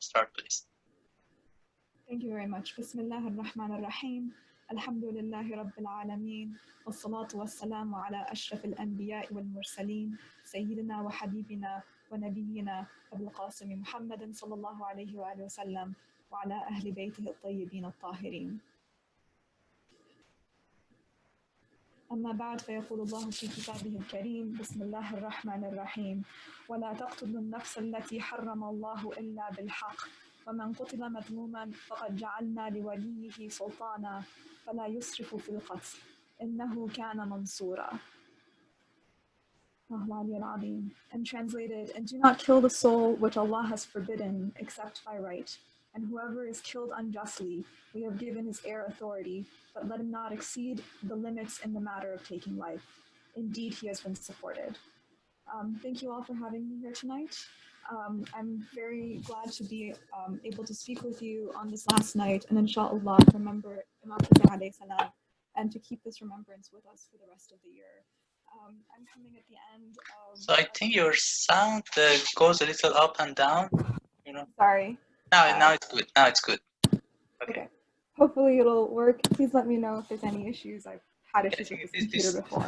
start please. Thank you very much. Bismillah ar-Rahman ar-Rahim. Alhamdulillahi Rabbil Alameen. Wassalatu wassalamu ala ashraf al-anbiya wal-mursaleen. Sayyidina wa habibina wa nabiyyina Abul Qasim Muhammadin sallallahu alayhi wa sallam wa ala ahli baytihi at-tayyibin at-tahirin. أما بعد فيقول الله في كتابه الكريم بسم الله الرحمن الرحيم ولا تقتلوا النفس التي حرم الله إلا بالحق ومن قتل مظلوما فقد جعلنا لوليه سلطانا فلا يسرف في القتل إنه كان منصورا. And translated, and do not kill the soul which Allah has forbidden except by right. And whoever is killed unjustly, we have given his heir authority, but let him not exceed the limits in the matter of taking life. Indeed, he has been supported. Thank you all for having me here tonight. I'm very glad to be able to speak with you on this last night, and inshallah to remember Imam Hussein alayhi salam, and to keep this remembrance with us for the rest of the year. I'm coming at the end of... So I think your sound goes a little up and down, you know. Sorry. Now it's good. Now it's good. Okay. Hopefully it'll work. Please let me know if there's any issues. I've had issues with this computer before.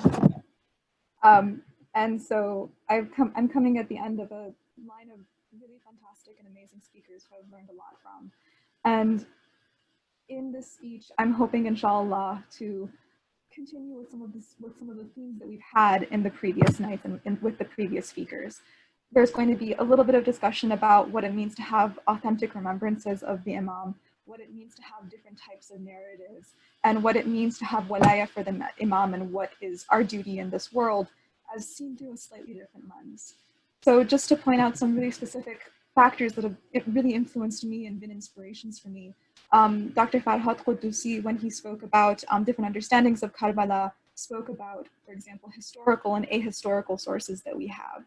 And so I'm coming at the end of a line of really fantastic and amazing speakers who I've learned a lot from. And in this speech, I'm hoping, inshallah, to continue with some of the themes that we've had in the previous nights and with the previous speakers. There's going to be a little bit of discussion about what it means to have authentic remembrances of the Imam, what it means to have different types of narratives, and what it means to have walaya for the Imam and what is our duty in this world as seen through a slightly different lens. So just to point out some really specific factors that have really influenced me and been inspirations for me, Dr. Farhad Qudusi, when he spoke about different understandings of Karbala, spoke about, for example, historical and ahistorical sources that we have.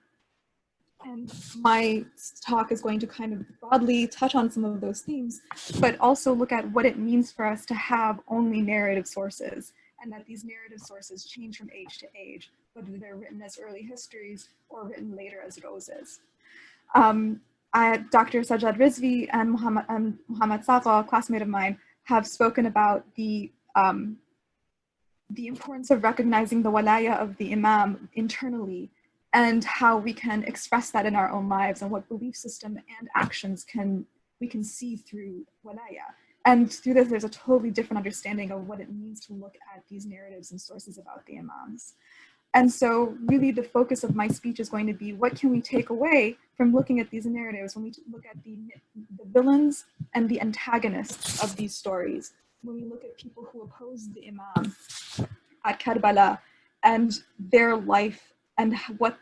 And my talk is going to kind of broadly touch on some of those themes, but also look at what it means for us to have only narrative sources, and that these narrative sources change from age to age, whether they're written as early histories or written later as roses. Dr. Sajjad Rizvi and Muhammad Safa, a classmate of mine, have spoken about the importance of recognizing the walaya of the Imam internally, and how we can express that in our own lives, and what belief system and actions we can see through walaya. And through this, there's a totally different understanding of what it means to look at these narratives and sources about the Imams. And so really the focus of my speech is going to be, what can we take away from looking at these narratives when we look at the villains and the antagonists of these stories, when we look at people who opposed the Imam at Kerbala and their life, and what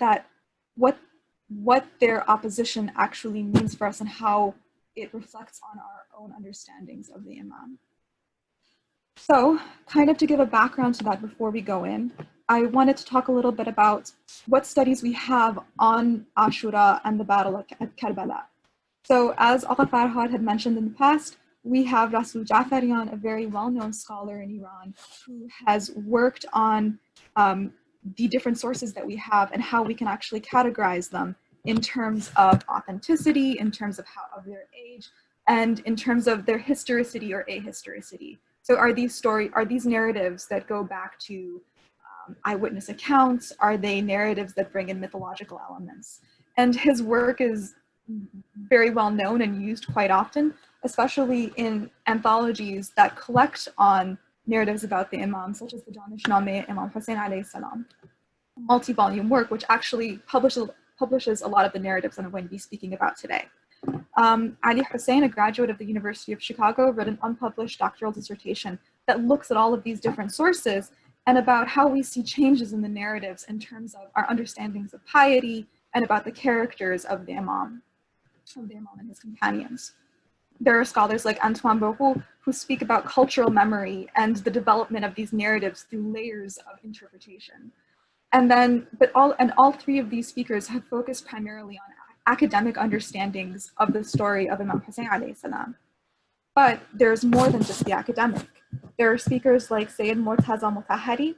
their opposition actually means for us, and how it reflects on our own understandings of the Imam. So, kind of to give a background to that before we go in, I wanted to talk a little bit about what studies we have on Ashura and the battle at Kerbala. So, as Agha Farhad had mentioned in the past, we have Rasul Jafarian, a very well-known scholar in Iran, who has worked on the different sources that we have and how we can actually categorize them in terms of authenticity, in terms of their age, and in terms of their historicity or ahistoricity. So are these narratives that go back to eyewitness accounts? Are they narratives that bring in mythological elements? And his work is very well known and used quite often, especially in anthologies that collect on narratives about the Imam, such as the Danishnameh Imam Hussein alayhi salam, a multi-volume work which actually publishes a lot of the narratives that I'm going to be speaking about today. Ali Hussein, a graduate of the University of Chicago, wrote an unpublished doctoral dissertation that looks at all of these different sources and about how we see changes in the narratives in terms of our understandings of piety and about the characters of the Imam and his companions. There are scholars like Antoine Bourreau who speak about cultural memory and the development of these narratives through layers of interpretation. All three of these speakers have focused primarily on academic understandings of the story of Imam Hussein alayhi salam. But there's more than just the academic. There are speakers like Sayyid Murtaza Mutahhari,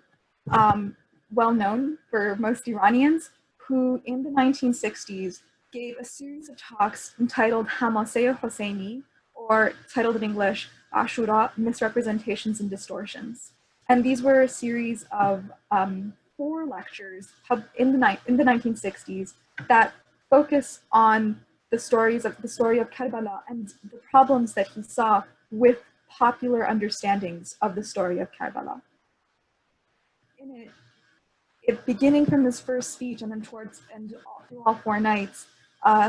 well known for most Iranians, who in the 1960s gave a series of talks entitled Hamaseh Hosseini, or titled in English, Ashura, Misrepresentations and Distortions. And these were a series of 4 lectures in the 1960s that focus on the story of Karbala and the problems that he saw with popular understandings of the story of Karbala. In it beginning from this first speech and then through all 4 nights,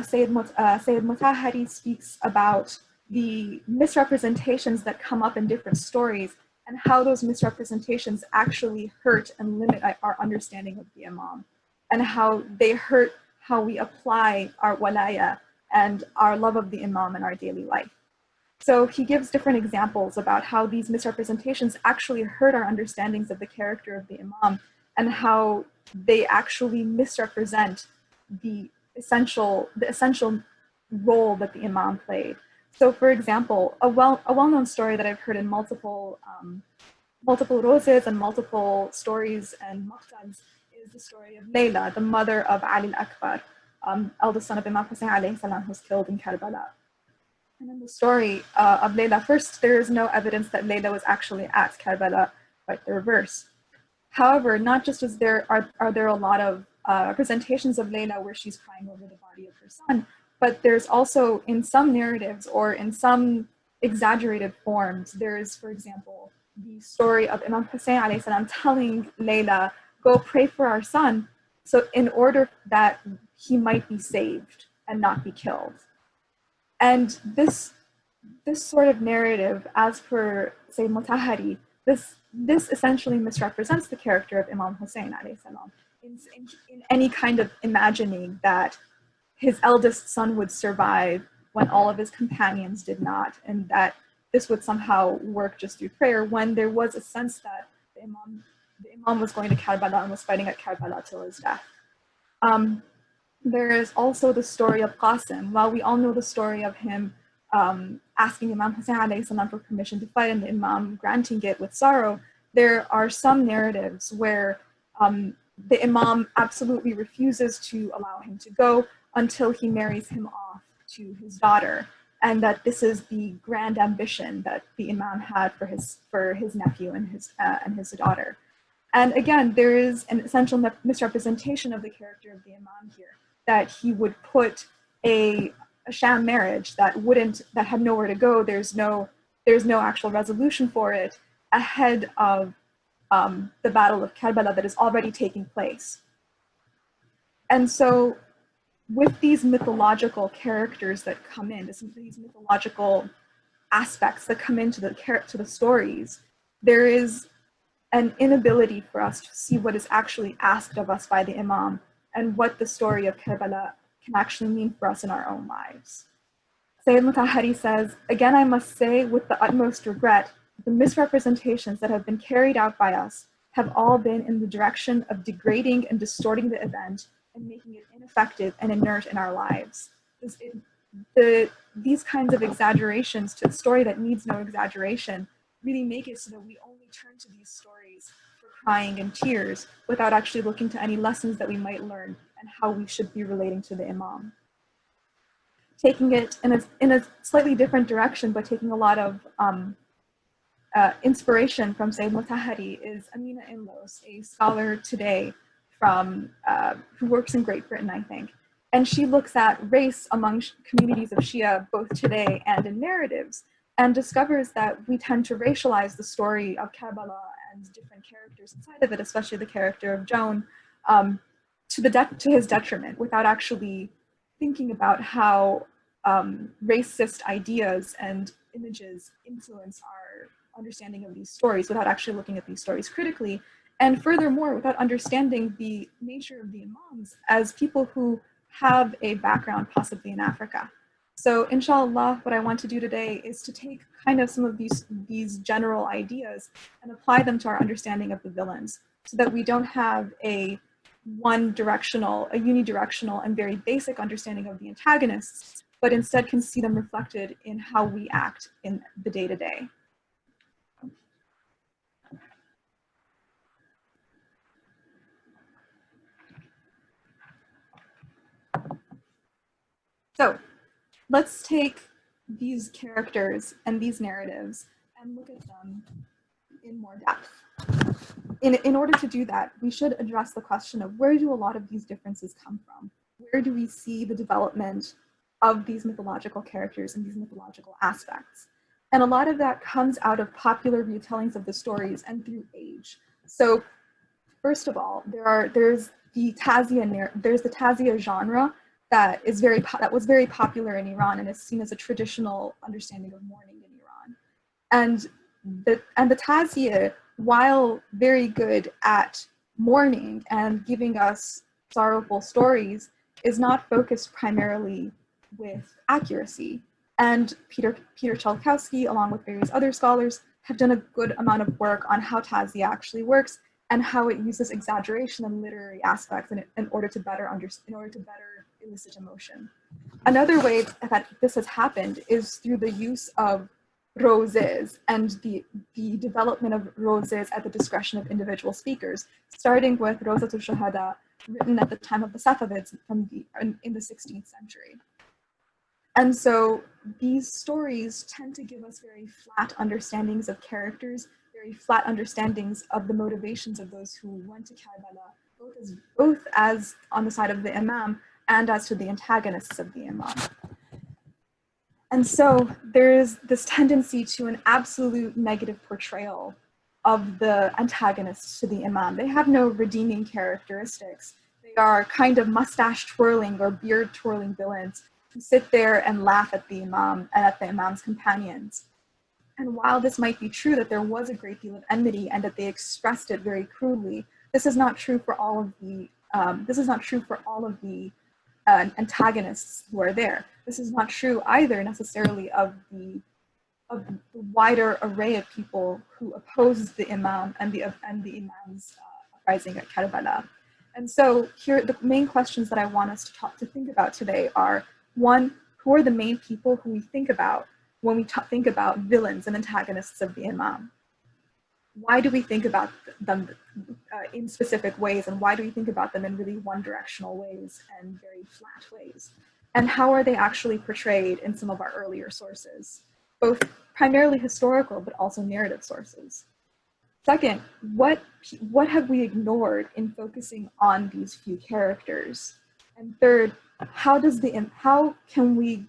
Sayyid Mutahari speaks about the misrepresentations that come up in different stories and how those misrepresentations actually hurt and limit our understanding of the Imam, and how they hurt how we apply our walaya and our love of the Imam in our daily life. So he gives different examples about how these misrepresentations actually hurt our understandings of the character of the Imam and how they actually misrepresent the essential role that the Imam played. So for example, a well-known story that I've heard in multiple roses and multiple stories and maqtals is the story of Layla, the mother of Ali al-Akbar, eldest son of Imam Hussein alayhi salam, who's killed in Karbala. And in the story of Layla, first, there is no evidence that Layla was actually at Karbala, quite the reverse. However, not just as are there a lot of representations of Layla where she's crying over the body of her son, but there's also in some narratives or in some exaggerated forms, there's, for example, the story of Imam Hussein alayhi salam telling Layla, go pray for our son, so in order that he might be saved and not be killed. And this sort of narrative, as per Sayyid Mutahari, this essentially misrepresents the character of Imam Hussein alayhi salam in any kind of imagining that his eldest son would survive when all of his companions did not, and that this would somehow work just through prayer, when there was a sense that the Imam was going to Karbala and was fighting at Karbala till his death. There is also the story of Qasim. While we all know the story of him asking Imam Hussein alayhi salam for permission to fight and the Imam granting it with sorrow, there are some narratives where the Imam absolutely refuses to allow him to go until he marries him off to his daughter, and that this is the grand ambition that the Imam had for his nephew and his daughter. And again, there is an essential misrepresentation of the character of the Imam here, that he would put a sham marriage that had nowhere to go, there's no actual resolution for it, ahead of the Battle of Karbala that is already taking place. And so with these mythological characters that come in, these mythological aspects that come into the stories, there is an inability for us to see what is actually asked of us by the Imam and what the story of Karbala can actually mean for us in our own lives. Sayyid Mutahari says, again, I must say with the utmost regret, the misrepresentations that have been carried out by us have all been in the direction of degrading and distorting the event and making it ineffective and inert in our lives. These kinds of exaggerations to a story that needs no exaggeration really make it so that we only turn to these stories for crying and tears without actually looking to any lessons that we might learn and how we should be relating to the Imam. Taking it in a slightly different direction, but taking a lot of inspiration from Sayyid Mutahari is Ameena Yovan, a scholar today who works in Great Britain, I think. And she looks at race among communities of Shia, both today and in narratives, and discovers that we tend to racialize the story of Karbala and different characters inside of it, especially the character of Joan, to his detriment, without actually thinking about how racist ideas and images influence our understanding of these stories, without actually looking at these stories critically, and furthermore, without understanding the nature of the Imams as people who have a background possibly in Africa. So inshallah, what I want to do today is to take kind of some of these general ideas and apply them to our understanding of the villains, so that we don't have a unidirectional and very basic understanding of the antagonists, but instead can see them reflected in how we act in the day-to-day. So let's take these characters and these narratives and look at them in more depth. In order to do that, we should address the question of where do a lot of these differences come from? Where do we see the development of these mythological characters and these mythological aspects? And a lot of that comes out of popular retellings of the stories and through age. So first of all, there's the tazia genre that was very popular in Iran and is seen as a traditional understanding of mourning in Iran. And the tazia, while very good at mourning and giving us sorrowful stories, is not focused primarily with accuracy. And Peter Chalkowski, along with various other scholars, have done a good amount of work on how tazia actually works and how it uses exaggeration and literary aspects in order to better elicit emotion. Another way that this has happened is through the use of roses and the development of roses at the discretion of individual speakers, starting with Rozatul Shahada, written at the time of the Safavids in the 16th century. And so these stories tend to give us very flat understandings of characters, very flat understandings of the motivations of those who went to Karbala, both as on the side of the Imam and as to the antagonists of the Imam. And so there is this tendency to an absolute negative portrayal of the antagonists to the Imam. They have no redeeming characteristics. They are kind of mustache twirling or beard twirling villains who sit there and laugh at the Imam and at the Imam's companions. And while this might be true that there was a great deal of enmity and that they expressed it very crudely, this is not true for all of the antagonists who are there. This is not true either necessarily of the wider array of people who oppose the Imam and the Imam's uprising at Karbala. And so here, the main questions that I want us to think about today are, one, who are the main people who we think about when we think about villains and antagonists of the Imam? Why do we think about them in specific ways, and why do we think about them in really one-directional ways and very flat ways? And how are they actually portrayed in some of our earlier sources, both primarily historical but also narrative sources? Second, what have we ignored in focusing on these few characters? And third, how can we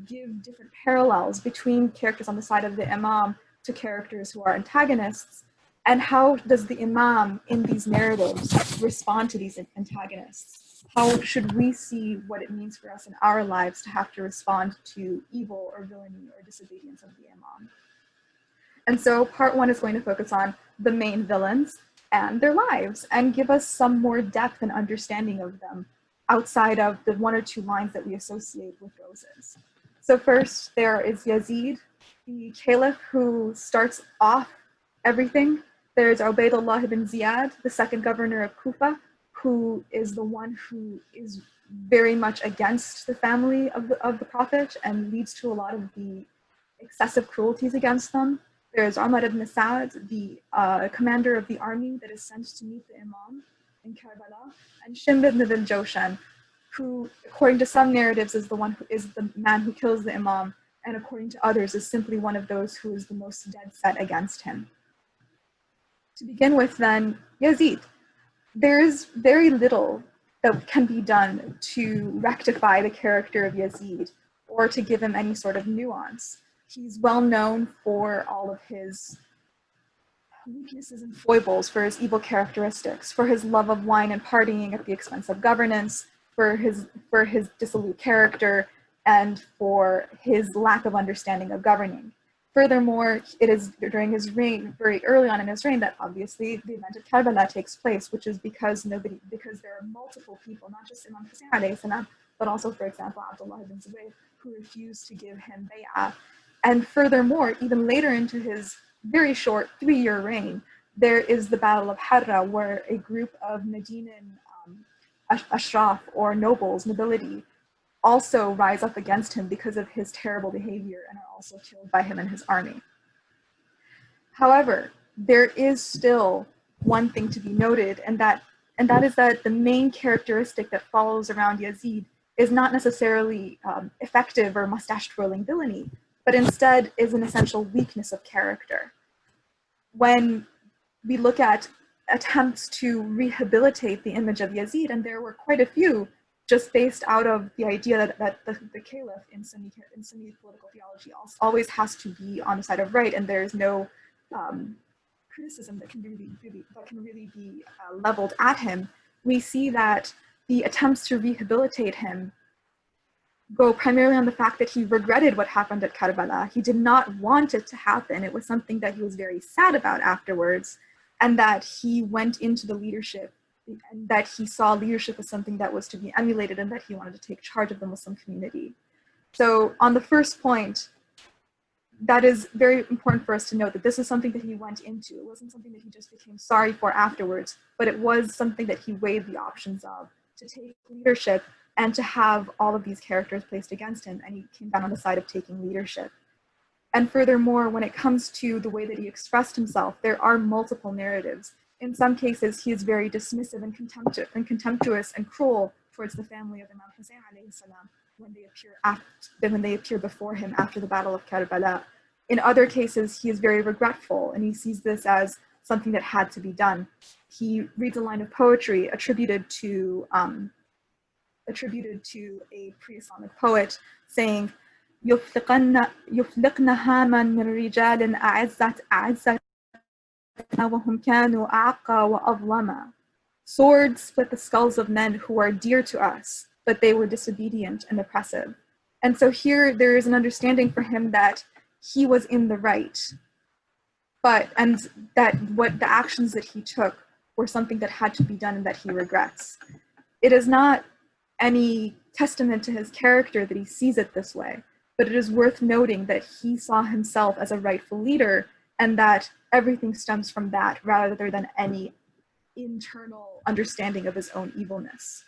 give different parallels between characters on the side of the Imam to characters who are antagonists, and how does the Imam in these narratives respond to these antagonists? How should we see what it means for us in our lives to have to respond to evil or villainy or disobedience of the Imam? And so part one is going to focus on the main villains and their lives and give us some more depth and understanding of them outside of the one or two lines that we associate with roses. So first, there is Yazid, the caliph who starts off everything. There's Ubaydullah ibn Ziyad, the second governor of Kufa, who is the one who is very much against the family of the Prophet and leads to a lot of the excessive cruelties against them. There's Umar ibn Sa'd, the commander of the army that is sent to meet the Imam in Karbala, and Shimr ibn al-Jawshan, who, according to some narratives, is the man who kills the Imam, and according to others, is simply one of those who is the most dead set against him. To begin with, then, Yazid. There is very little that can be done to rectify the character of Yazid or to give him any sort of nuance. He's well known for all of his weaknesses and foibles, for his evil characteristics, for his love of wine and partying at the expense of governance, for his dissolute character, and for his lack of understanding of governing. Furthermore, it is during his reign, very early on in his reign, that obviously the event of Karbala takes place, which is because there are multiple people, not just Imam Hussein alayhi salam, but also, for example, Abdullah ibn Zubayr, who refused to give him bay'ah. And furthermore, even later into his very short 3-year reign, there is the Battle of Harra, where a group of Medinan ashraf, or nobility, also rise up against him because of his terrible behavior and are also killed by him and his army. However, there is still one thing to be noted, and that is that the main characteristic that follows around Yazid is not necessarily effective or mustache-twirling villainy, but instead is an essential weakness of character. When we look at attempts to rehabilitate the image of Yazid, and there were quite a few, just based out of the idea that the caliph in Sunni political theology always has to be on the side of right, and there's no criticism that can really be leveled at him. We see that the attempts to rehabilitate him go primarily on the fact that he regretted what happened at Karbala. He did not want it to happen. It was something that he was very sad about afterwards, and that he went into the leadership, and that he saw leadership as something that was to be emulated, and that he wanted to take charge of the Muslim community. So on the first point, that is very important for us to note that this is something that he went into. It wasn't something that he just became sorry for afterwards, but it was something that he weighed the options of, to take leadership and to have all of these characters placed against him, and he came down on the side of taking leadership. And furthermore, when it comes to the way that he expressed himself, there are multiple narratives. In some cases, he is very dismissive and contemptuous and cruel towards the family of Imam Hussein alayhi salam when they appear before him after the Battle of Karbala. In other cases, he is very regretful, and he sees this as something that had to be done. He reads a line of poetry attributed to a pre-Islamic poet, saying, يفلقن هاما من رجال أعزت وهم كانوا أعقى وأظلما. Swords split the skulls of men who are dear to us, but they were disobedient and oppressive. And so here there is an understanding for him that he was in the right, and that what the actions that he took were something that had to be done and that he regrets. It is not any testament to his character that he sees it this way, but it is worth noting that he saw himself as a rightful leader, and that everything stems from that rather than any internal understanding of his own evilness.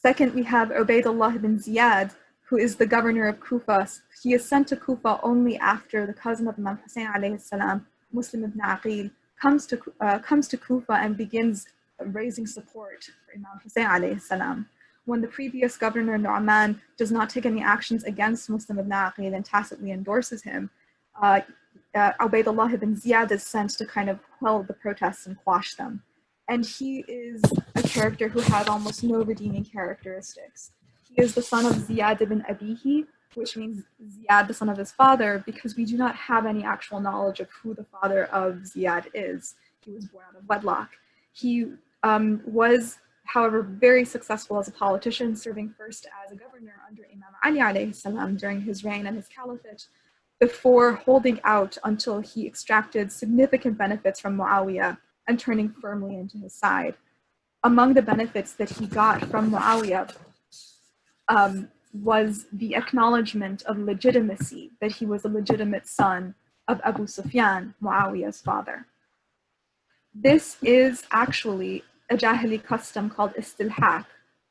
Second, we have Ubaydullah ibn Ziyad, who is the governor of Kufa. He is sent to Kufa only after the cousin of Imam Hussein alayhi salam, Muslim ibn Aqil, comes to Kufa and begins raising support for Imam Hussein alayhi salam. When the previous governor, Nu'man, does not take any actions against Muslim ibn Aqil and tacitly endorses him, Ubaydullah ibn Ziyad is sent to kind of quell the protests and quash them. And he is a character who has almost no redeeming characteristics. He is the son of Ziyad ibn Abihi, which means Ziyad, the son of his father, because we do not have any actual knowledge of who the father of Ziyad is. He was born out of wedlock. He was, however, very successful as a politician, serving first as a governor under Imam Ali alayhi salam during his reign and his caliphate, before holding out until he extracted significant benefits from Muawiyah and turning firmly into his side. Among the benefits that he got from Muawiyah was the acknowledgement of legitimacy, that he was a legitimate son of Abu Sufyan, Muawiyah's father. This is actually a Jahili custom called istilhaq,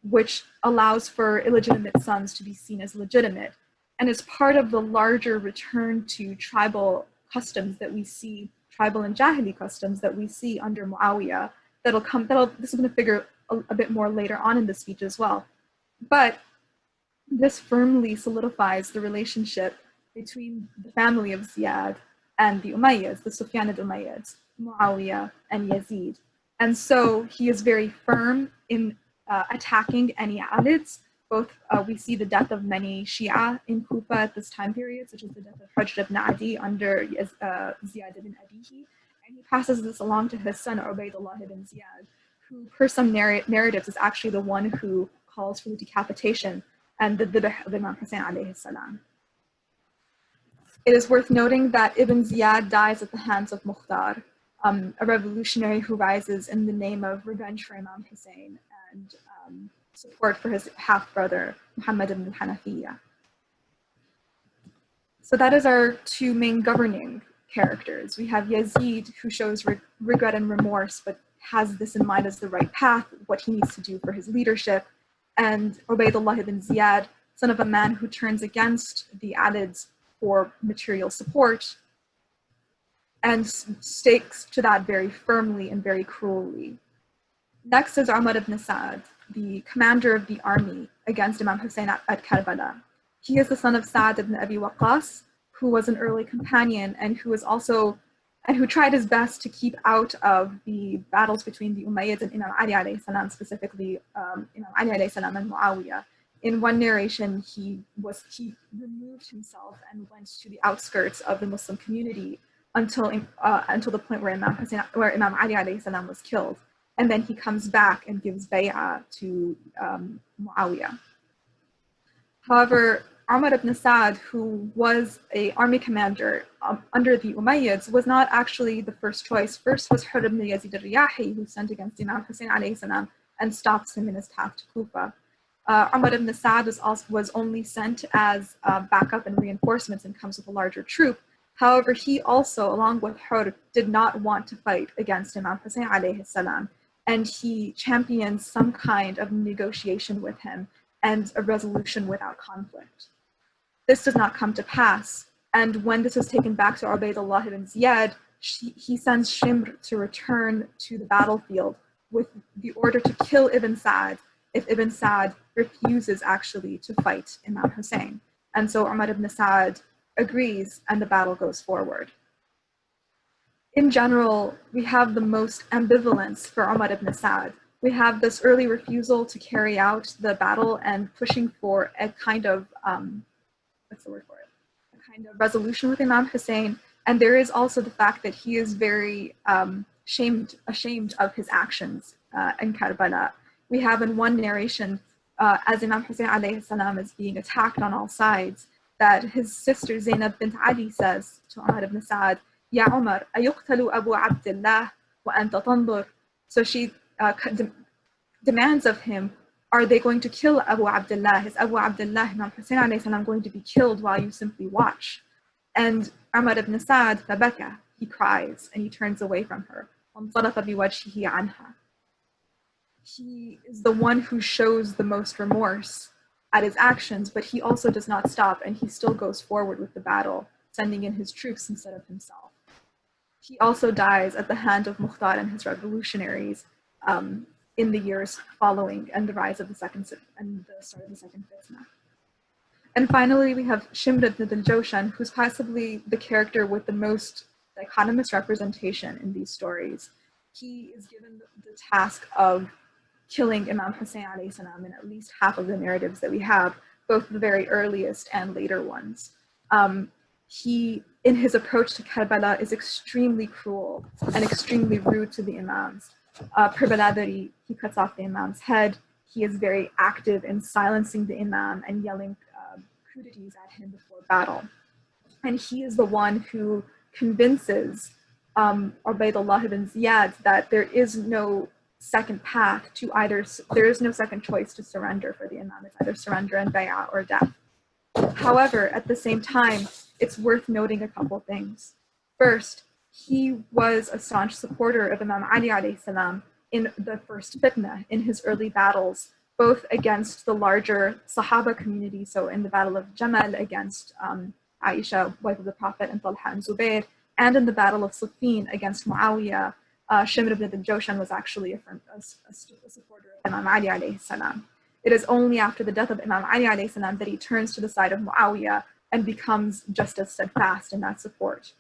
which allows for illegitimate sons to be seen as legitimate, and is part of the larger return to tribal customs that we see, tribal and Jahili customs that we see under Muawiyah. This is going to figure a bit more later on in the speech as well. But this firmly solidifies the relationship between the family of Ziyad and the Umayyads, the Sufyanid Umayyads, Muawiyah and Yazid. And so he is very firm in attacking any Alids. Both we see the death of many Shia in Kufa at this time period, such as the death of Hujr ibn Adi under Ziyad ibn Abihi. And he passes this along to his son, Ubaydullah ibn Ziyad, who per some narratives is actually the one who calls for the decapitation and the dhibh of Imam Hussein alayhi salam. It is worth noting that Ibn Ziyad dies at the hands of Mukhtar, a revolutionary who rises in the name of revenge for Imam Hussein and support for his half-brother, Muhammad ibn al-Hanafiyyah. So that is our two main governing characters. We have Yazid, who shows regret and remorse, but has this in mind as the right path, what he needs to do for his leadership, and Ubaydullah ibn Ziyad, son of a man who turns against the Alids for material support, and stakes to that very firmly and very cruelly. Next is Umar ibn Sa'd, the commander of the army against Imam Hussein at Karbala. He is the son of Sa'd ibn Abi Waqqas, who was an early companion and who tried his best to keep out of the battles between the Umayyads and Imam Ali alayhi salam, specifically Imam Ali alayhi salam and Muawiyah. In one narration, he removed himself and went to the outskirts of the Muslim community until the point where Imam Ali alayhi salam was killed. And then he comes back and gives bay'ah to Muawiyah. However, Umar ibn Sa'd, who was an army commander under the Umayyads, was not actually the first choice. First was Hurr ibn Yazid al-Riyahi, who sent against Imam Hussein alayhi salam and stops him in his path to Kufa. Umar ibn Sa'd was only sent as backup and reinforcements and comes with a larger troop. However, he also, along with Hurr, did not want to fight against Imam Hussein alayhi salam, and he championed some kind of negotiation with him and a resolution without conflict. This does not come to pass, and when this is taken back to Ubaydullah ibn Ziyad, he sends Shimr to return to the battlefield with the order to kill Ibn Sa'd if Ibn Sa'd refuses actually to fight Imam Hussein. And so Umar ibn Sa'd agrees and the battle goes forward. In general, we have the most ambivalence for Umar ibn Sa'd. We have this early refusal to carry out the battle and pushing for a kind of, what's the word for it? A kind of resolution with Imam Hussein. And there is also the fact that he is very ashamed of his actions in Karbala. We have in one narration, as Imam Hussein alayhi salam is being attacked on all sides, that his sister Zainab bint Ali says to Umar ibn Sa'd, Ya Umar, ayuqtalu Abu Abdullah wa anta tandur. So she demands of him, are they going to kill Abu Abdullah? Is Abu Abdullah, Imam Hussein alayhi salam, going to be killed while you simply watch? And Umar ibn Sa'd, fabaka, he cries and he turns away from her. He is the one who shows the most remorse at his actions, but he also does not stop and he still goes forward with the battle, sending in his troops instead of himself. He also dies at the hand of Mukhtar and his revolutionaries in the years following and the rise of the start of the second fitna. And finally, we have Shimr ibn al-Jawshan, who's possibly the character with the most dichotomous representation in these stories. He is given the task of killing Imam Hussein alayhi salam in at least half of the narratives that we have, both the very earliest and later ones. He, in his approach to Karbala, is extremely cruel and extremely rude to the Imams. Per Baladari, he cuts off the Imam's head. He is very active in silencing the Imam and yelling crudities at him before battle. And he is the one who convinces Ubaydullah ibn Ziyad that there is no second path to there is no second choice to surrender for the Imam. It's either surrender and bay'ah or death. However, at the same time, it's worth noting a couple things. First, he was a staunch supporter of Imam Ali alayhi salam in the first fitna, in his early battles, both against the larger Sahaba community, so in the Battle of Jamal against Aisha, wife of the Prophet, and Talha and Zubair, and in the Battle of Siffin against Muawiyah. Shimr ibn al-Jawshan was actually a supporter of Imam Ali alayhi salam. It is only after the death of Imam Ali alayhi salam that he turns to the side of Muawiyah and becomes just as steadfast in that support.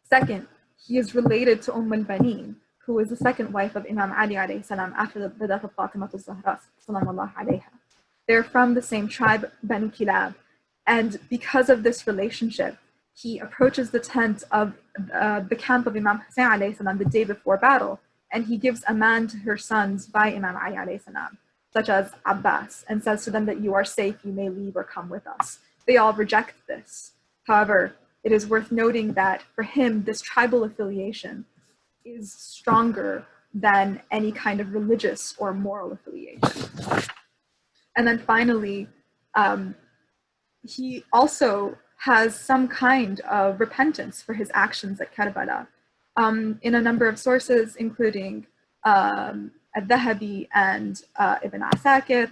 Second, he is related to al-Banin, who is the second wife of Imam Ali alayhi salam after the death of Fatima al-Zahra sallallahu alayha. They're from the same tribe, Bani Kilab, and because of this relationship, he approaches the tent of the camp of Imam Hussein alayhi salam the day before battle, and he gives aman to her sons by Imam Ali alayhi salam, such as Abbas, and says to them that you are safe, you may leave or come with us. They all reject this. However, it is worth noting that for him, this tribal affiliation is stronger than any kind of religious or moral affiliation. And then finally, he also has some kind of repentance for his actions at Karbala. In a number of sources, including Al-Dhahabi and Ibn Asakir,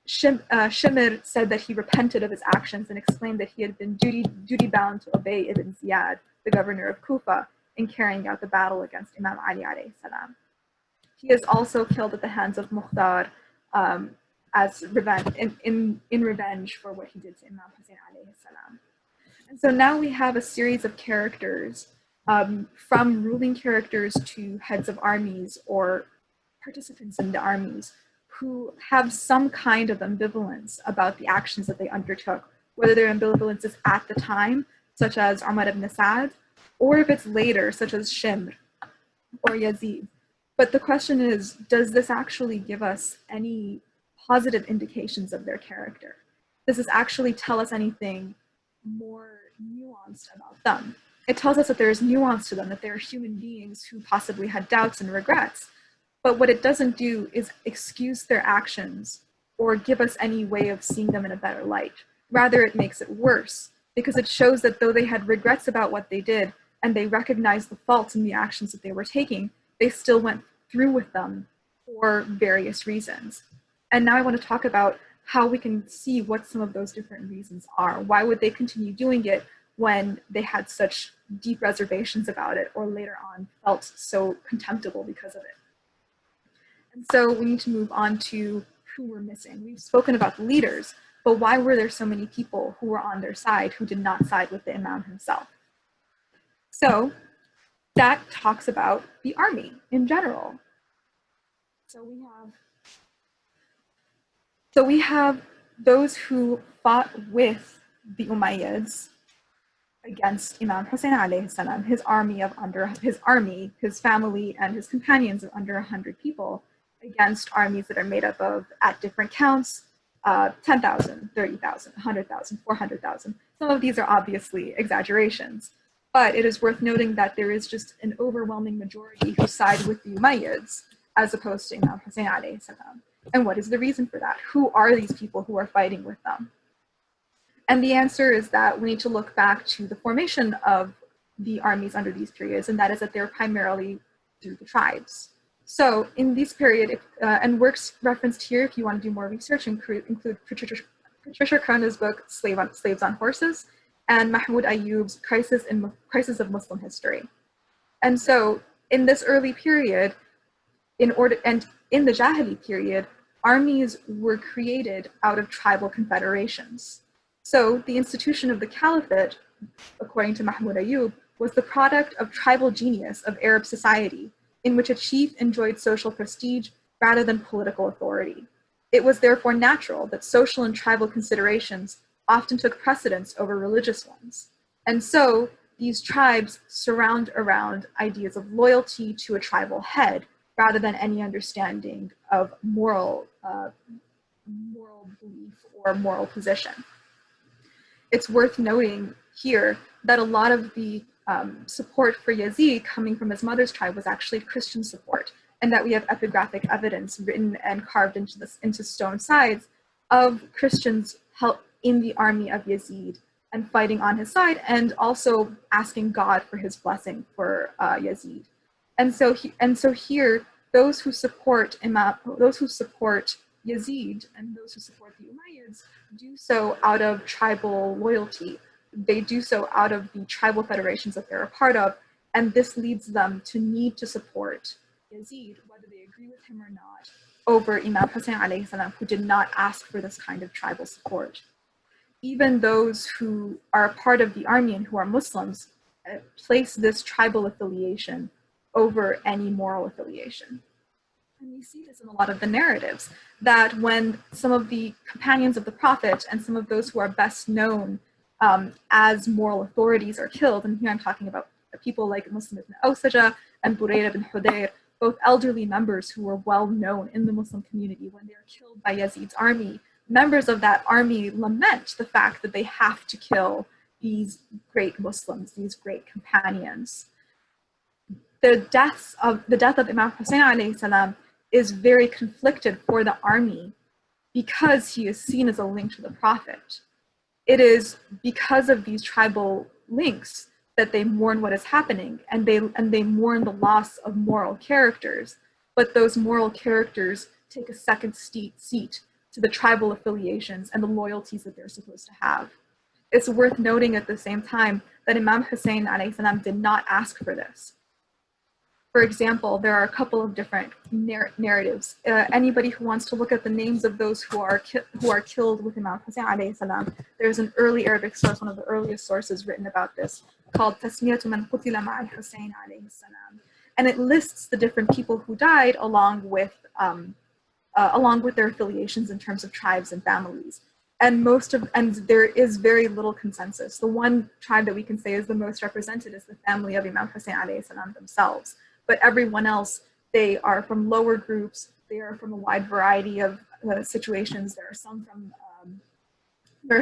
Shimr said that he repented of his actions and explained that he had been duty-bound to obey Ibn Ziyad, the governor of Kufa, in carrying out the battle against Imam Ali alayhi salam. He is also killed at the hands of Mukhtar as revenge, in revenge for what he did to Imam Hussein alayhi salam. And so now we have a series of characters, from ruling characters to heads of armies or participants in the armies, who have some kind of ambivalence about the actions that they undertook, whether their ambivalence is at the time, such as Umar ibn Sa'd, or if it's later, such as Shimr or Yazid. But the question is, does this actually give us any positive indications of their character? Does this actually tell us anything more nuanced about them? It tells us that there is nuance to them, that they're human beings who possibly had doubts and regrets. But what it doesn't do is excuse their actions or give us any way of seeing them in a better light. Rather, it makes it worse, because it shows that though they had regrets about what they did and they recognized the faults in the actions that they were taking, they still went through with them for various reasons. And now I want to talk about how we can see what some of those different reasons are. Why would they continue doing it when they had such deep reservations about it, or later on felt so contemptible because of it? And so we need to move on to who we're missing. We've spoken about the leaders, but why were there so many people who were on their side who did not side with the Imam himself? So that talks about the army in general. So we have those who fought with the Umayyads against Imam Hussein alayhi salam, his army, his family, and his companions of under 100 people, against armies that are made up of, at different counts, 10,000, 30,000, 100,000, 400,000. Some of these are obviously exaggerations, but it is worth noting that there is just an overwhelming majority who side with the Umayyads as opposed to Imam Hussein alayhi salam. And what is the reason for that? Who are these people who are fighting with them? And the answer is that we need to look back to the formation of the armies under these periods, and that is that they're primarily through the tribes. So in this period, and works referenced here, if you want to do more research, include Patricia Krona's book, Slaves on Horses, and Mahmoud Ayoub's Crisis of Muslim History. And so in this early period, in the Jahili period, armies were created out of tribal confederations. So the institution of the caliphate, according to Mahmoud Ayoub, was the product of tribal genius of Arab society, in which a chief enjoyed social prestige rather than political authority. It was therefore natural that social and tribal considerations often took precedence over religious ones. And so these tribes surround around ideas of loyalty to a tribal head rather than any understanding of moral belief or moral position. It's worth noting here that a lot of the support for Yazid coming from his mother's tribe was actually Christian support, and that we have epigraphic evidence written and carved into stone sides of Christians in the army of Yazid and fighting on his side, and also asking God for his blessing for Yazid. And so here, those who support Yazid and those who support the Umayyads do so out of tribal loyalty. They do so out of the tribal federations that they're a part of, and this leads them to need to support Yazid, whether they agree with him or not, over Imam Hussein alayhi salam, who did not ask for this kind of tribal support. Even those who are a part of the army and who are Muslims place this tribal affiliation over any moral affiliation. And we see this in a lot of the narratives, that when some of the companions of the Prophet and some of those who are best known as moral authorities are killed, and here I'm talking about people like Muslim ibn Awsaja and Burayr ibn Hudayr, both elderly members who were well known in the Muslim community, when they are killed by Yazid's army, members of that army lament the fact that they have to kill these great Muslims, these great companions. The death of Imam Hussein alayhi salam is very conflicted for the army because he is seen as a link to the Prophet. It is because of these tribal links that they mourn what is happening, and they mourn the loss of moral characters, but those moral characters take a second seat to the tribal affiliations and the loyalties that they're supposed to have. It's worth noting at the same time that Imam Hussein alayhi salam did not ask for this. For example, there are a couple of different narratives. Anybody who wants to look at the names of those who are killed with Imam Hussein alayhi salam, there's an early Arabic source, one of the earliest sources written about this, called Tasmiyatu man qutila ma'al Hussein alayhi salam, and it lists the different people who died along with their affiliations in terms of tribes and families. And there is very little consensus. The one tribe that we can say is the most represented is the family of Imam Hussein alayhi salam themselves. But everyone else, they are from lower groups. They are from a wide variety of situations. There are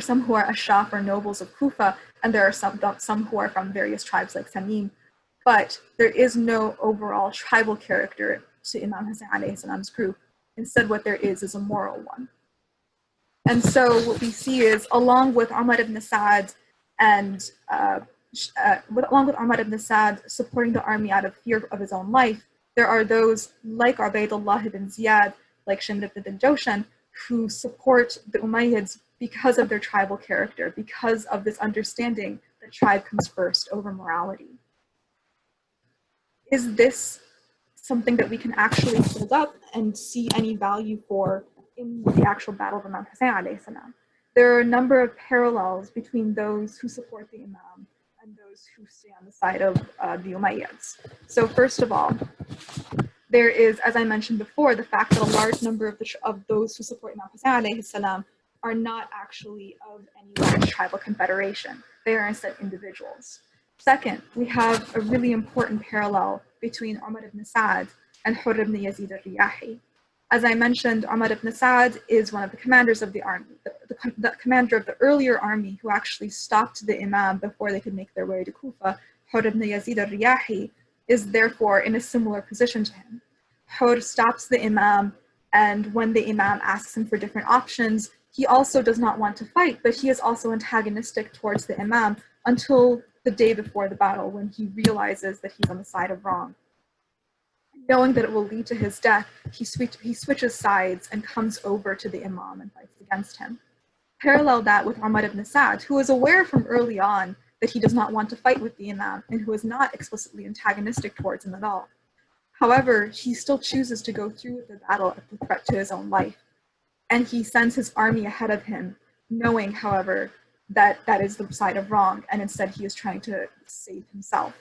some who are Ashraf or nobles of Kufa, and there are some who are from various tribes like Tamim. But there is no overall tribal character to Imam Hussein alayhi salam's group. Instead, what there is a moral one. And so what we see is, along with Umar ibn Sa'd and supporting the army out of fear of his own life, there are those like Ubaydullah ibn Ziyad, like Shimr ibn Jawshan, who support the Umayyads because of their tribal character, because of this understanding that tribe comes first over morality. Is this something that we can actually hold up and see any value for in the actual battle of Imam Hussein alayhi salam? There are a number of parallels between those who support the Imam and those who stay on the side of the Umayyads. So first of all, there is, as I mentioned before, the fact that a large number of those who support Imam Hussein alayhi salam are not actually of any large tribal confederation. They are instead individuals. Second, we have a really important parallel between Umar ibn Sa'd and Hurr ibn Yazid al-Riyahi. As I mentioned, Umar ibn Sa'd is one of the commanders of the army, the commander of the earlier army who actually stopped the Imam before they could make their way to Kufa. Hurr ibn Yazid al-Riyahi is therefore in a similar position to him. Hurr stops the Imam, and when the Imam asks him for different options, he also does not want to fight, but he is also antagonistic towards the Imam until the day before the battle, when he realizes that he's on the side of wrong. Knowing that it will lead to his death, he switches sides and comes over to the Imam and fights against him. Parallel that with Umar ibn Sa'd, who is aware from early on that he does not want to fight with the Imam and who is not explicitly antagonistic towards him at all. However, he still chooses to go through with the battle at the threat to his own life. And he sends his army ahead of him, knowing, however, that that is the side of wrong, and instead he is trying to save himself.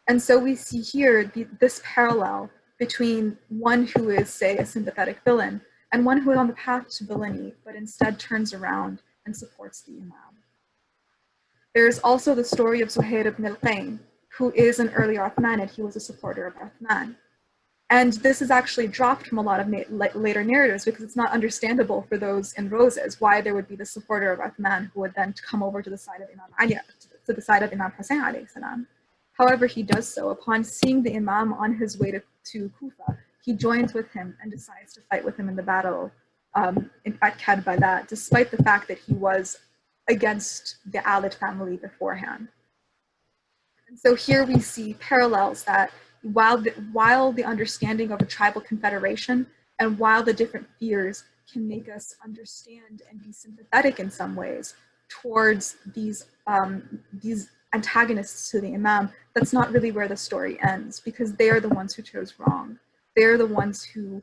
And so we see here this parallel between one who is, say, a sympathetic villain, and one who is on the path to villainy, but instead turns around and supports the Imam. There is also the story of Zuhair ibn al-Qayn, who is an early Uthmanid. He was a supporter of Uthman. And this is actually dropped from a lot of later narratives because it's not understandable for those in roses why there would be the supporter of Uthman who would then come over to the side of Imam Ali, to the side of Imam Hussein alayhi salam. However, he does so. Upon seeing the Imam on his way to Kufa, he joins with him and decides to fight with him in the battle at Kerbala, despite the fact that he was against the Alid family beforehand. And so here we see parallels that while the understanding of a tribal confederation and while the different fears can make us understand and be sympathetic in some ways towards these antagonists to the Imam, that's not really where the story ends, because they are the ones who chose wrong. They're the ones who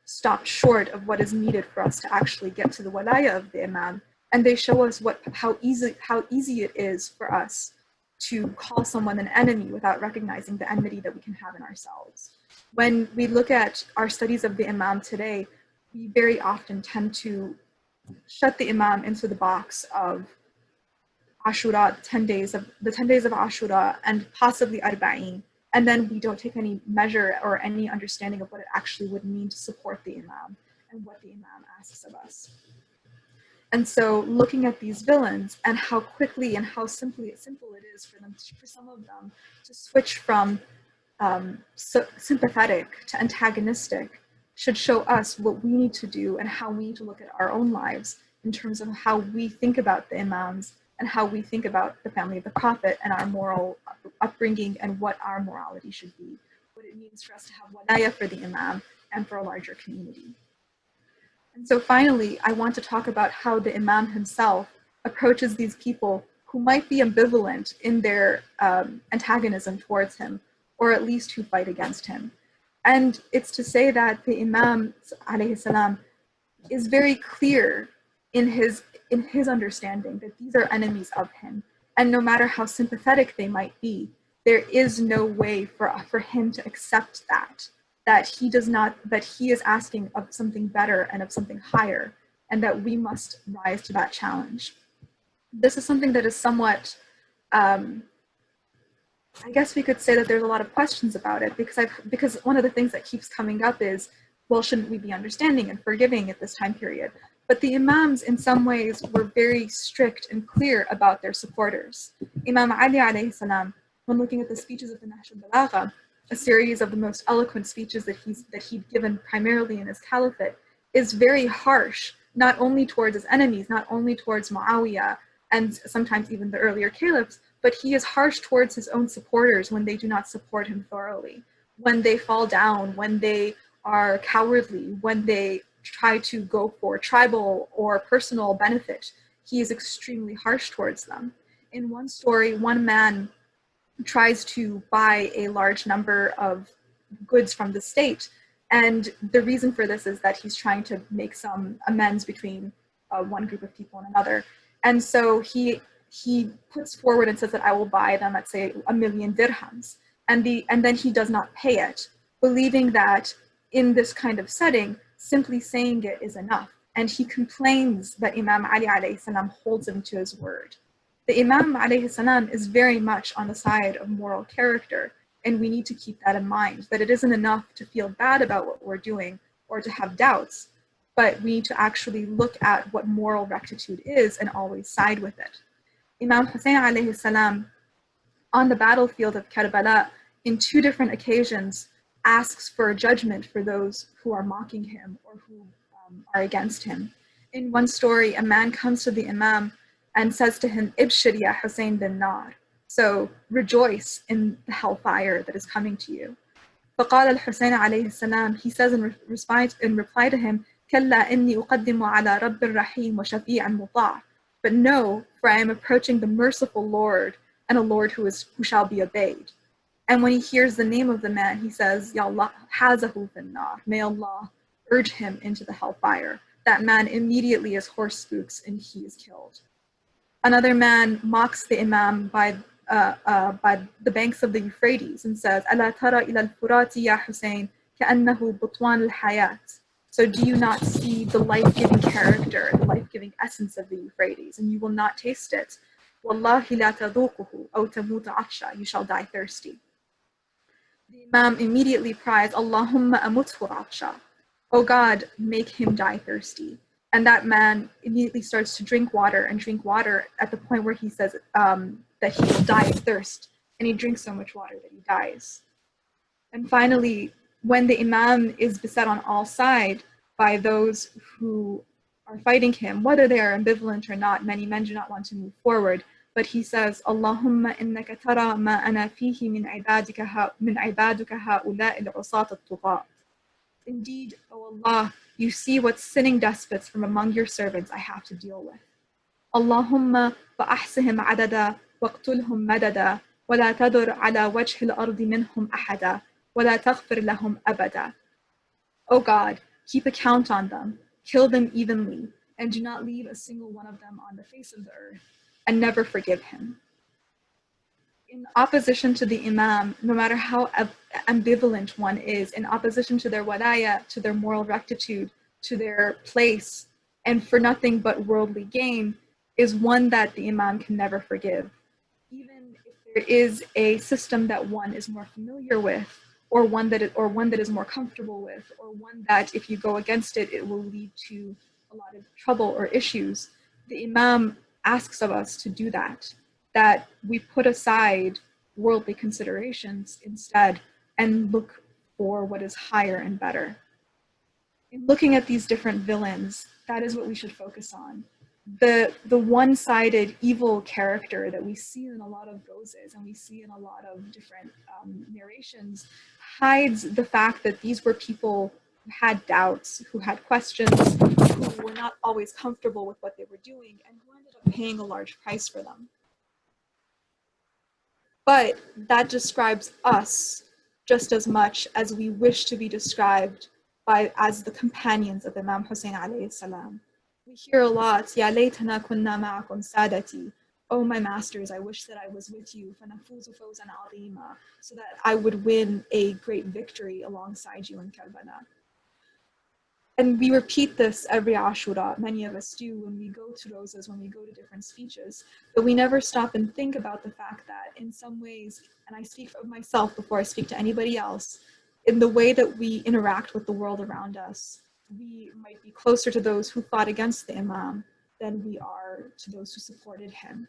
stopped short of what is needed for us to actually get to the walaya of the Imam, and they show us how easy it is for us to call someone an enemy without recognizing the enmity that we can have in ourselves. When we look at our studies of the Imam today, we very often tend to shut the Imam into the box of Ashura, the 10 days of Ashura, and possibly Arba'in, and then we don't take any measure or any understanding of what it actually would mean to support the Imam and what the Imam asks of us. And so looking at these villains and how quickly and how simple it is for some of them to switch from sympathetic to antagonistic should show us what we need to do and how we need to look at our own lives in terms of how we think about the Imams and how we think about the family of the Prophet and our moral upbringing and what our morality should be, what it means for us to have walaya for the Imam and for a larger community. And so finally, I want to talk about how the Imam himself approaches these people who might be ambivalent in their antagonism towards him, or at least who fight against him. And it's to say that the Imam alayhi salam is very clear in his understanding that these are enemies of him. And no matter how sympathetic they might be, there is no way for him to accept that he is asking of something better and of something higher, and that we must rise to that challenge. This is something that is somewhat, I guess we could say that there's a lot of questions about it, because one of the things that keeps coming up is, well, shouldn't we be understanding and forgiving at this time period? But the Imams, in some ways, were very strict and clear about their supporters. Imam Ali alayhi salam, when looking at the speeches of the Nahj al-Balagha, a series of the most eloquent speeches that he'd given primarily in his caliphate, is very harsh, not only towards his enemies, not only towards Muawiyah, and sometimes even the earlier caliphs, but he is harsh towards his own supporters when they do not support him thoroughly, when they fall down, when they are cowardly, when they try to go for tribal or personal benefit. He is extremely harsh towards them. In one story, one man tries to buy a large number of goods from the state, and the reason for this is that he's trying to make some amends between one group of people and another. And so he puts forward and says that I will buy them at, say, 1,000,000 dirhams. And then he does not pay it, believing that in this kind of setting, simply saying it is enough. And he complains that Imam Ali alayhi salam holds him to his word. The Imam alayhi salam is very much on the side of moral character, and we need to keep that in mind, that it isn't enough to feel bad about what we're doing or to have doubts, but we need to actually look at what moral rectitude is and always side with it. Imam Hussein alayhi salam, on the battlefield of Kerbala, in 2 different occasions, asks for judgment for those who are mocking him or who are against him. In one story, a man comes to the Imam and says to him, Ibshir ya Hussein bin Nar, so rejoice in the hellfire that is coming to you. فقال الحسين عليه السلام, he says in reply to him, كلا إني أقدم على رب الرحيم وشفيع مطاع. But no, for I am approaching the merciful Lord and a Lord who shall be obeyed. And when he hears the name of the man, he says, Ya Allah, hazahu fin nar. May Allah urge him into the hellfire. That man immediately is horse spooks and he is killed. Another man mocks the Imam by the banks of the Euphrates and says, Ala tara ila al-furati ya Hussein, ka'annahu butwan al-hayat. So do you not see the life-giving character, the life-giving essence of the Euphrates, and you will not taste it? Wallahi la taduquhu aw tamuta atsha, you shall die thirsty. The Imam immediately cries, Allahumma amuthu atsha, O God, make him die thirsty. And that man immediately starts to drink water at the point where he says that he will die of thirst. And he drinks so much water that he dies. And finally, when the Imam is beset on all sides by those who are fighting him, whether they are ambivalent or not, many men do not want to move forward. But he says, Allahumma innaka tara ma ana fihi min ibaduka ha'ula'i al-usat al-tughat. Indeed, O Allah, you see what sinning despots from among your servants I have to deal with. Allahumma fa'ahsihim adada waqtulhum madada wa la tadur ala wajhi al-ardi minhum ahada wa la taghfir lahum abada. O God, keep account on them, kill them evenly, and do not leave a single one of them on the face of the earth, and never forgive him. In opposition to the Imam, no matter how ambivalent one is, in opposition to their walaya, to their moral rectitude, to their place, and for nothing but worldly gain, is one that the Imam can never forgive. Even if there is a system that one is more familiar with, or one that is more comfortable with, or one that if you go against it, it will lead to a lot of trouble or issues, the Imam asks of us to do that we put aside worldly considerations instead and look for what is higher and better. In looking at these different villains, that is what we should focus on. The one-sided evil character that we see in a lot of ghozes and we see in a lot of different narrations hides the fact that these were people who had doubts, who had questions, who were not always comfortable with what they were doing, and who ended up paying a large price for them. But that describes us just as much as we wish to be described as the companions of Imam Hussein alayhi salam. We hear a lot, Ya laytana kunna ma'akum sadati. Oh, my masters, I wish that I was with you, فَنَفُوزُ فَوْزًا عَظِيمًا, so that I would win a great victory alongside you in Karbala. And we repeat this every Ashura. Many of us do when we go to Rosas, when we go to different speeches, but we never stop and think about the fact that in some ways, and I speak of myself before I speak to anybody else, in the way that we interact with the world around us, we might be closer to those who fought against the Imam than we are to those who supported him.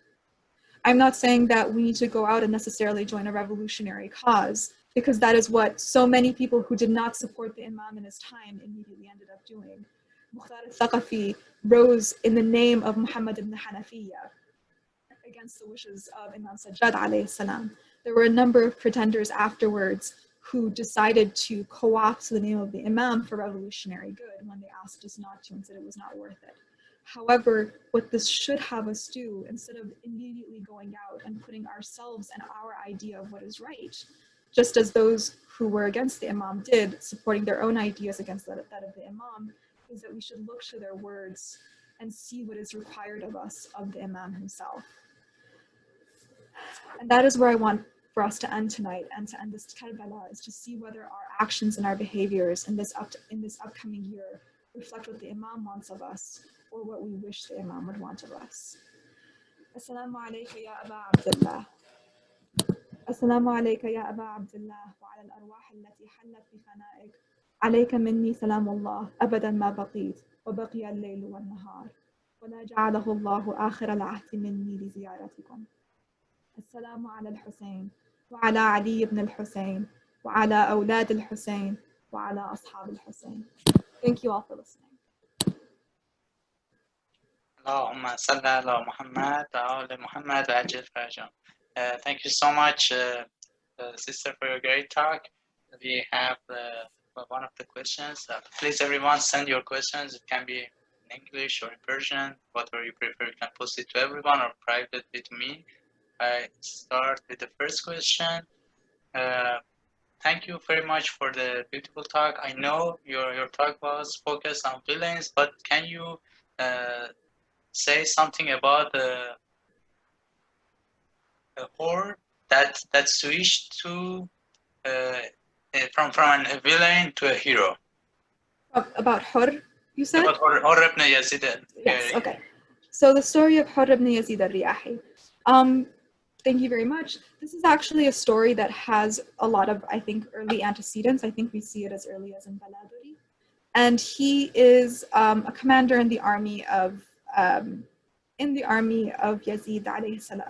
I'm not saying that we need to go out and necessarily join a revolutionary cause, because that is what so many people who did not support the Imam in his time immediately ended up doing. Mukhtar al-Thaqafi rose in the name of Muhammad ibn Hanafiya against the wishes of Imam Sajjad alayhi salam. There were a number of pretenders afterwards who decided to co-opt the name of the Imam for revolutionary good when they asked us not to and said it was not worth it. However, what this should have us do, instead of immediately going out and putting ourselves and our idea of what is right, just as those who were against the Imam did, supporting their own ideas against that of the Imam, is that we should look to their words and see what is required of us of the Imam himself. And that is where I want for us to end tonight and to end this Karbala, is to see whether our actions and our behaviors in this upcoming year reflect what the Imam wants of us or what we wish the Imam would want of us. Assalamu alayka ya Aba Abdullah. Assalamu alayka ya Aba Abdullah wa ala al-arwah allati hallat bi fana'ik. Alayka minni salamullah abadan ma baqit wa baqiya al-layl wa an-nahar. Wa la ja'alahu Allahu akhir al-ahdi minni li ziyaratikum. Assalamu ala al-Husayn wa ala Ali ibn al-Husayn wa ala awlad al-Husayn wa ala ashab al-Husayn. Thank you all for listening. اللهم صل على محمد و آل محمد و عجل فرجهم. Thank you so much, sister, for your great talk. We have one of the questions. Please, everyone, send your questions. It can be in English or in Persian, whatever you prefer. You can post it to everyone or privately to me. I start with the first question. Thank you very much for the beautiful talk. I know your talk was focused on villains, but can you say something about the horde that switched to from a villain to a hero? About Hur, you said? About Hur ibn Yazid. Yes, okay. So the story of Hur ibn Yazid al-Riyahi. Thank you very much. This is actually a story that has a lot of, I think, early antecedents. I think we see it as early as in Baladuri. And he is a commander in the army of Yazid alayhi salam,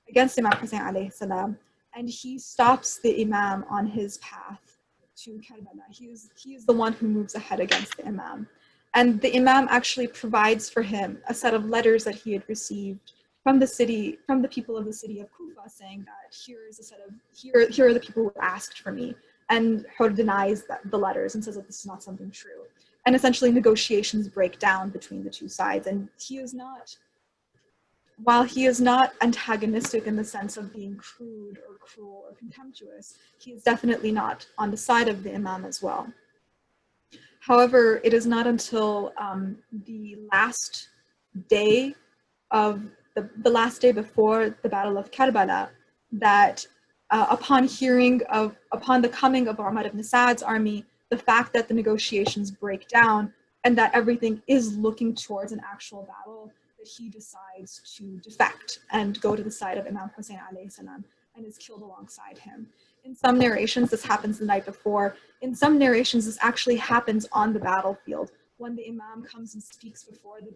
against Imam Hussein alayhi salam, and he stops the Imam on his path to Karbala. He is the one who moves ahead against the Imam, and the Imam actually provides for him a set of letters that he had received from the people of the city of Kufa, saying that here are the people who asked for me, and Hur denies the letters and says that this is not something true. And essentially negotiations break down between the two sides. And while he is not antagonistic in the sense of being crude or cruel or contemptuous, he is definitely not on the side of the Imam as well. However, it is not until the last day before the Battle of Karbala that upon the coming of Umar ibn Sa'd's army, the fact that the negotiations break down and that everything is looking towards an actual battle, that he decides to defect and go to the side of Imam Hussein alayhi salam and is killed alongside him. In some narrations, this happens the night before. In some narrations, this actually happens on the battlefield when the Imam comes and speaks before the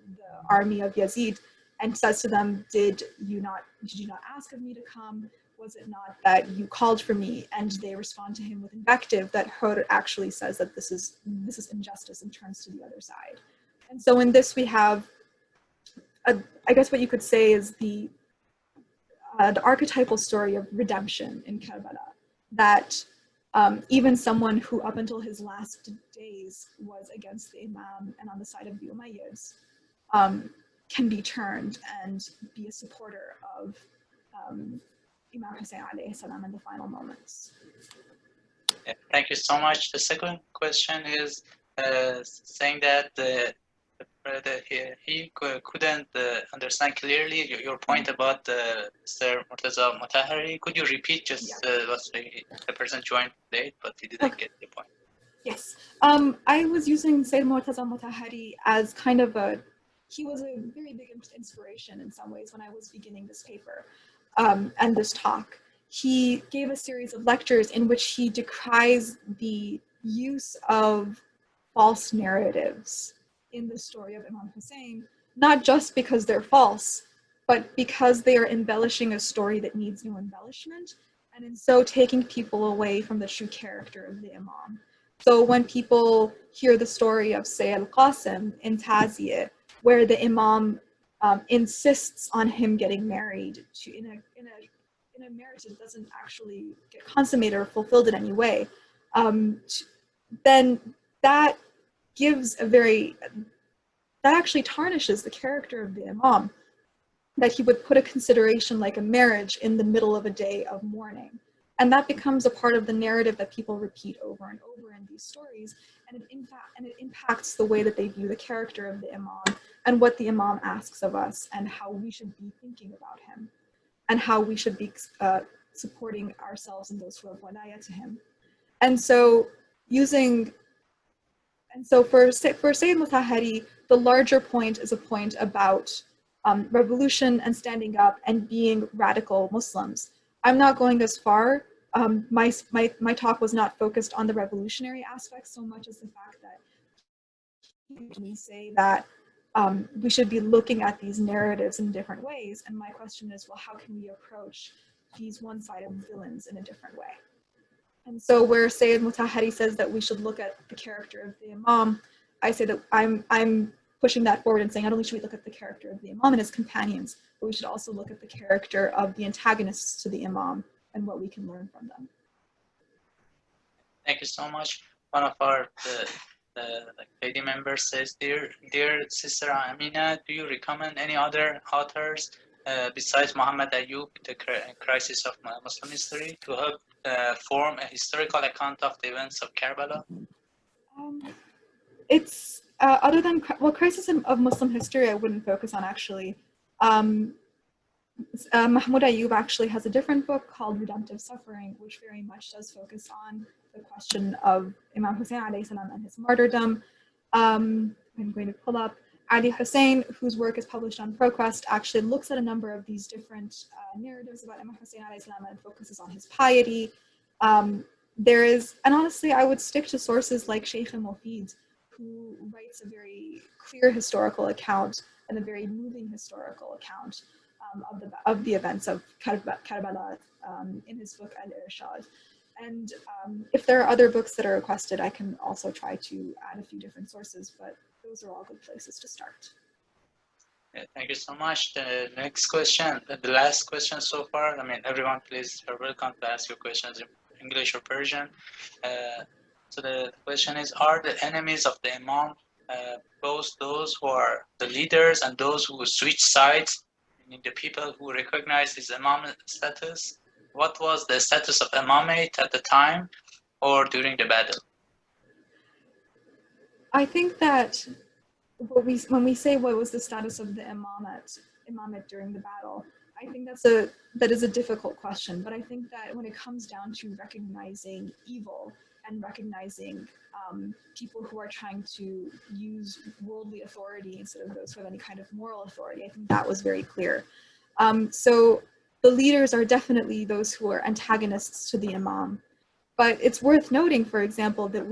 army of Yazid and says to them, did you not ask of me to come? Was it not that you called for me? And they respond to him with invective that Hur actually says that this is injustice and turns to the other side. And so in this we have, I guess what you could say is the archetypal story of redemption in Karbala, that even someone who up until his last days was against the Imam and on the side of the Umayyads can be turned and be a supporter of Imam Hussein alayhi salam in the final moments. Yeah, thank you so much. The second question is saying that he couldn't understand clearly your point about Mr. Murtaza Mutahari. Could you repeat just the person joined late, but he didn't get the point? Yes. I was using Sayyid Murtaza Mutahari as kind of he was a very big inspiration in some ways when I was beginning this paper and this talk. He gave a series of lectures in which he decries the use of false narratives in the story of Imam Hussein, not just because they're false, but because they are embellishing a story that needs no embellishment, and in so taking people away from the true character of the Imam. So when people hear the story of Sayyid al-Qasim in Taziyah, where the Imam insists on him getting married in a marriage that doesn't actually get consummated or fulfilled in any way, then that gives that actually tarnishes the character of the Imam, that he would put a consideration like a marriage in the middle of a day of mourning. And that becomes a part of the narrative that people repeat over and over in these stories, and it impacts the way that they view the character of the Imam and what the Imam asks of us and how we should be thinking about him and how we should be supporting ourselves and those who have walaya to him. And so for Sayyid Mutahari, the larger point is a point about revolution and standing up and being radical Muslims. I'm not going as far. My talk was not focused on the revolutionary aspects so much as the fact that we say that we should be looking at these narratives in different ways. And my question is, well, how can we approach these one-sided villains in a different way? And so where Sayyid Mutahari says that we should look at the character of the Imam, I say that I'm pushing that forward and saying not only should we look at the character of the Imam and his companions, but we should also look at the character of the antagonists to the Imam and what we can learn from them. Thank you so much. One of our lady members says, dear Sister Ameena, do you recommend any other authors besides Muhammad Ayub, The Crisis of Muslim History, to help form a historical account of the events of Karbala? It's other than, well, Crisis of Muslim History I wouldn't focus on actually. Mahmoud Ayub actually has a different book called Redemptive Suffering, which very much does focus on the question of Imam Hussein alayhi salam and his martyrdom. I'm going to pull up Ali Hussein, whose work is published on ProQuest, actually looks at a number of these different narratives about Imam Hussein alayhi salam and focuses on his piety. And honestly, I would stick to sources like Sheikh Mufid, who writes a very clear historical account and a very moving historical account of the events of Karbala in his book Al-Irshad. And if there are other books that are requested, I can also try to add a few different sources, but those are all good places to start. Yeah, thank you so much. The next question, the last question so far, I mean, everyone please are welcome to ask your questions in English or Persian. So the question is, are the enemies of the Imam both those who are the leaders and those who switch sides, meaning the people who recognize his Imam status? What was the status of Imamate at the time or during the battle? I think that when we say what was the status of the imamate during the battle, I think that is a difficult question. But I think that when it comes down to recognizing evil and recognizing people who are trying to use worldly authority instead of those who have any kind of moral authority, I think that was very clear. So the leaders are definitely those who are antagonists to the Imam. But it's worth noting, for example, that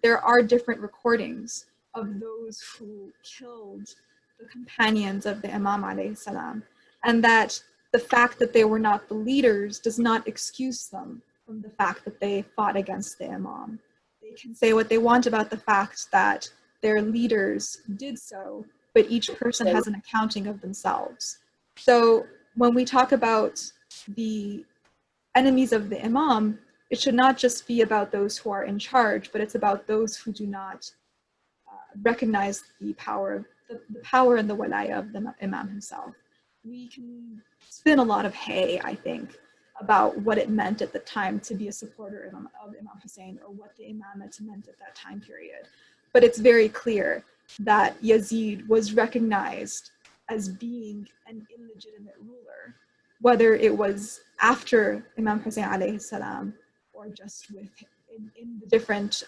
there are different recordings of those who killed the companions of the Imam alayhi salam, and that the fact that they were not the leaders does not excuse them from the fact that they fought against the Imam. They can say what they want about the fact that their leaders did so, but each person has an accounting of themselves. So when we talk about the enemies of the Imam, it should not just be about those who are in charge, but it's about those who do not recognize the power and the walaya of the Imam himself. We can spin a lot of hay, I think, about what it meant at the time to be a supporter of Imam Hussein, or what the imamate meant at that time period. But it's very clear that Yazid was recognized as being an illegitimate ruler, whether it was after Imam Hussein alayhi salam, or just in the different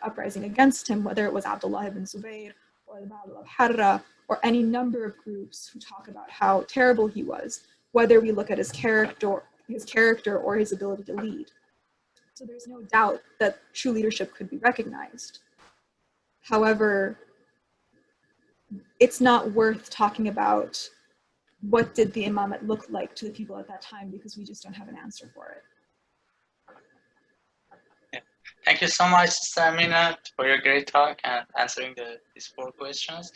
uprising against him, whether it was Abdullah ibn Zubayr, or the Battle of Harra, or any number of groups who talk about how terrible he was, whether we look at his character or his ability to lead. So there's no doubt that true leadership could be recognized. However, it's not worth talking about what did the imamate look like to the people at that time, because we just don't have an answer for it. Yeah. Thank you so much, Sister Ameena, for your great talk and answering these 4 questions.